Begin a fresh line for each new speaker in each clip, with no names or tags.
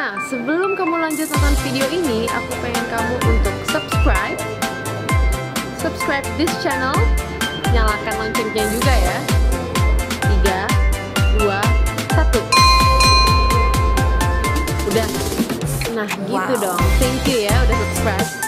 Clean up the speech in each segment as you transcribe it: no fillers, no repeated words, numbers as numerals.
Nah, sebelum kamu lanjut nonton video ini, aku pengen kamu untuk subscribe this channel, nyalakan loncengnya juga ya. 3, 2, 1. Udah. Nah, gitu dong. Thank you ya udah subscribe.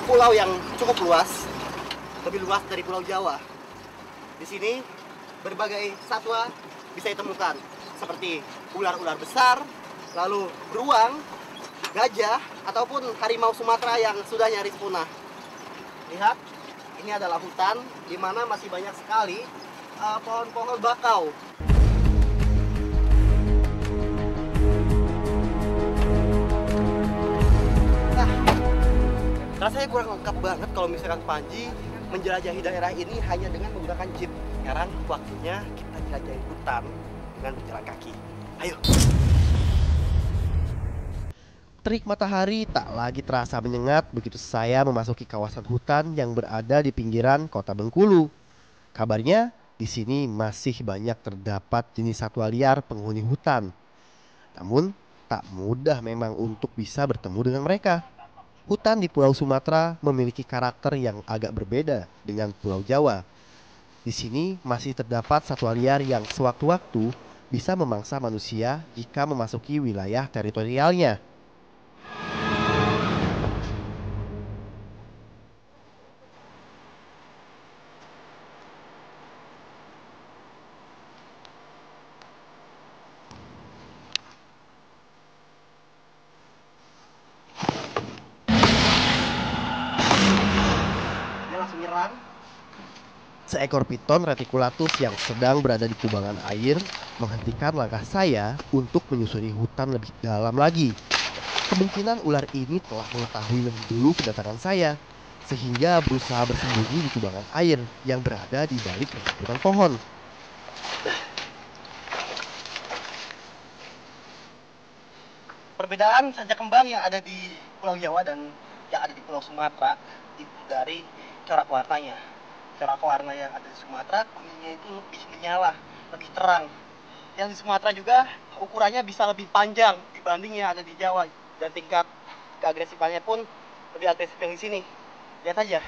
Pulau yang cukup luas, lebih luas dari Pulau Jawa. Di sini berbagai satwa bisa ditemukan, seperti ular-ular besar, lalu beruang, gajah, ataupun harimau Sumatera yang sudah nyaris punah. Lihat, ini adalah hutan di mana masih banyak sekali pohon-pohon bakau. Rasanya kurang lengkap banget kalau misalkan Panji menjelajahi daerah ini hanya dengan menggunakan jeep. Sekarang waktunya kita jelajahi hutan dengan berjalan kaki. Ayo! Terik matahari tak lagi terasa menyengat begitu saya memasuki kawasan hutan yang berada di pinggiran kota Bengkulu. Kabarnya di sini masih banyak terdapat jenis satwa liar penghuni hutan. Namun tak mudah memang untuk bisa bertemu dengan mereka. Hutan di Pulau Sumatera memiliki karakter yang agak berbeda dengan Pulau Jawa. Di sini masih terdapat satwa liar yang sewaktu-waktu bisa memangsa manusia jika memasuki wilayah teritorialnya. Dia langsung nyerang. Seekor piton reticulatus yang sedang berada di kubangan air menghentikan langkah saya untuk menyusuri hutan lebih dalam lagi. Kemungkinan ular ini telah mengetahui lebih dulu kedatangan saya, sehingga berusaha bersembunyi di kubangan air yang berada di balik rerumputan pohon. Perbedaan saja kembang yang ada di Pulau Jawa dan yang ada di Pulau Sumatera itu dari corak warnanya. Corak warna yang ada di Sumatera kuningnya itu lebih menyala, lebih terang. Yang di Sumatera juga ukurannya bisa lebih panjang dibanding yang ada di Jawa, dan tingkat keagresifannya pun lebih agresif yang di sini. Lihat aja.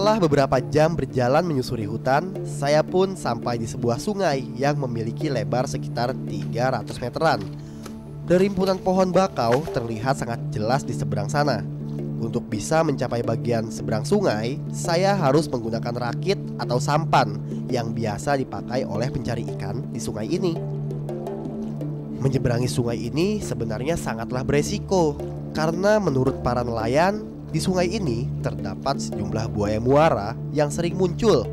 Setelah beberapa jam berjalan menyusuri hutan, saya pun sampai di sebuah sungai yang memiliki lebar sekitar 300 meteran. Derimpunan pohon bakau terlihat sangat jelas di seberang sana. Untuk bisa mencapai bagian seberang sungai, saya harus menggunakan rakit atau sampan yang biasa dipakai oleh pencari ikan di sungai ini. Menyeberangi sungai ini sebenarnya sangatlah beresiko, karena menurut para nelayan, di sungai ini terdapat sejumlah buaya muara yang sering muncul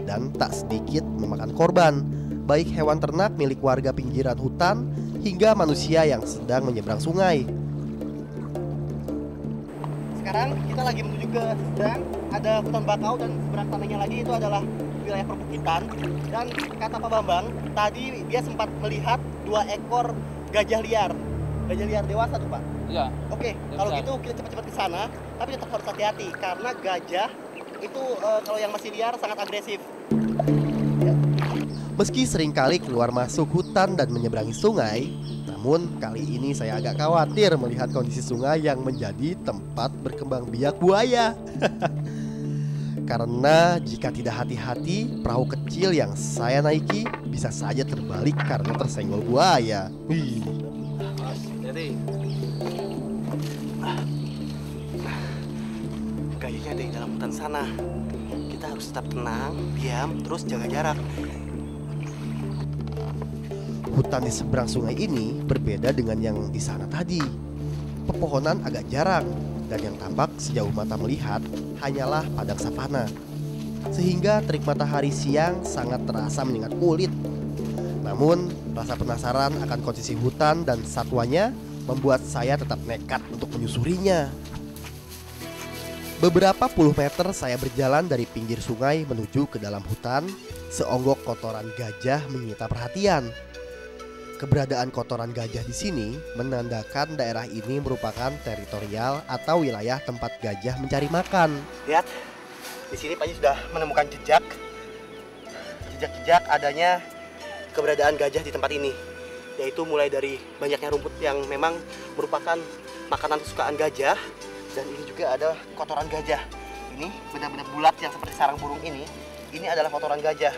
dan tak sedikit memakan korban, baik hewan ternak milik warga pinggiran hutan hingga manusia yang sedang menyeberang sungai.
Sekarang kita lagi menuju ke seberang, ada hutan bakau dan seberang sananya lagi itu adalah wilayah perbukitan. Dan kata Pak Bambang, tadi dia sempat melihat 2 ekor gajah liar dewasa tuh Pak.
Iya.
Oke, kalau gitu kita cepat-cepat ke sana, tapi tetap harus hati-hati karena gajah itu kalau yang masih liar sangat agresif.
Meski seringkali keluar masuk hutan dan menyeberangi sungai, namun kali ini saya agak khawatir melihat kondisi sungai yang menjadi tempat berkembang biak buaya. Karena jika tidak hati-hati, perahu kecil yang saya naiki bisa saja terbalik karena tersenggol buaya.
Jadi
Gajahnya ada di dalam hutan sana. Kita harus tetap tenang, diam, terus jaga jarak.
Hutan di seberang sungai ini berbeda dengan yang di sana tadi. Pepohonan agak jarang, dan yang tampak sejauh mata melihat hanyalah padang savana. Sehingga terik matahari siang sangat terasa menyengat kulit. Namun, rasa penasaran akan kondisi hutan dan satwanya membuat saya tetap nekat untuk menyusurinya. Beberapa puluh meter saya berjalan dari pinggir sungai menuju ke dalam hutan. Seonggok kotoran gajah menyita perhatian. Keberadaan kotoran gajah di sini menandakan daerah ini merupakan teritorial atau wilayah tempat gajah mencari makan.
Lihat, di sini Pak Ji sudah menemukan jejak adanya keberadaan gajah di tempat ini, yaitu mulai dari banyaknya rumput yang memang merupakan makanan kesukaan gajah, dan ini juga ada kotoran gajah. Ini benda-benda bulat yang seperti sarang burung ini adalah kotoran gajah.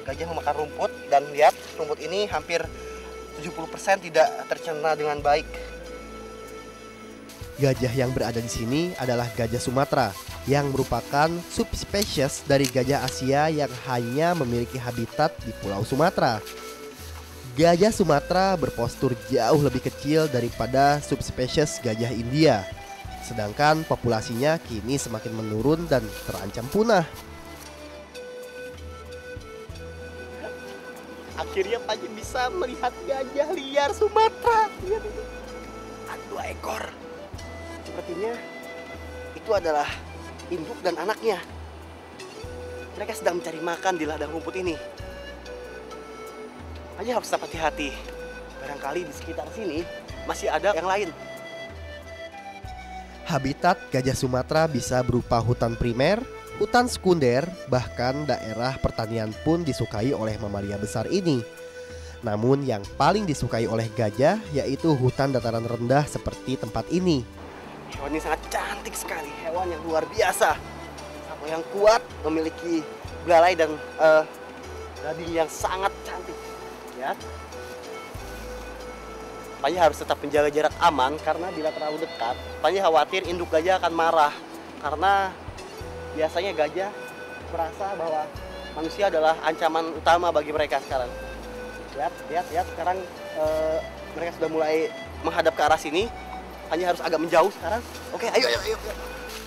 Gajah memakan rumput, dan lihat rumput ini hampir 70% tidak tercerna dengan baik.
Gajah yang berada di sini adalah gajah Sumatera yang merupakan subspesies dari gajah Asia yang hanya memiliki habitat di Pulau Sumatera. Gajah Sumatera berpostur jauh lebih kecil daripada subspesies gajah India. Sedangkan populasinya kini semakin menurun dan terancam punah.
Akhirnya Pak Ji bisa melihat gajah liar Sumatera. Lihat ini. Ada 2 ekor. Sepertinya itu adalah induk dan anaknya. Mereka sedang mencari makan di ladang rumput ini. Pak Ji harus tetap hati-hati. Barangkali di sekitar sini masih ada yang lain.
Habitat gajah Sumatera bisa berupa hutan primer, hutan sekunder, bahkan daerah pertanian pun disukai oleh mamalia besar ini. Namun yang paling disukai oleh gajah yaitu hutan dataran rendah seperti tempat ini.
Hewan ini sangat cantik sekali, hewan yang luar biasa. Satwa yang kuat, memiliki belalai dan daging yang sangat cantik. Ya. Pak Ji harus tetap menjaga jarak aman karena bila terlalu dekat, Pak Ji khawatir induk gajah akan marah. Karena biasanya gajah merasa bahwa manusia adalah ancaman utama bagi mereka sekarang. Lihat, sekarang mereka sudah mulai menghadap ke arah sini. Hanya harus agak menjauh sekarang. Oke, ayo.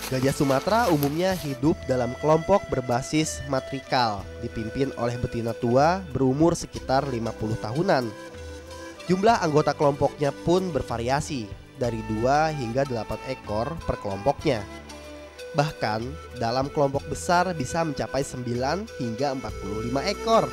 Gajah Sumatera umumnya hidup dalam kelompok berbasis matrikal, dipimpin oleh betina tua berumur sekitar 50 tahunan. Jumlah anggota kelompoknya pun bervariasi, dari 2 hingga 8 ekor per kelompoknya. Bahkan dalam kelompok besar bisa mencapai 9 hingga 45 ekor.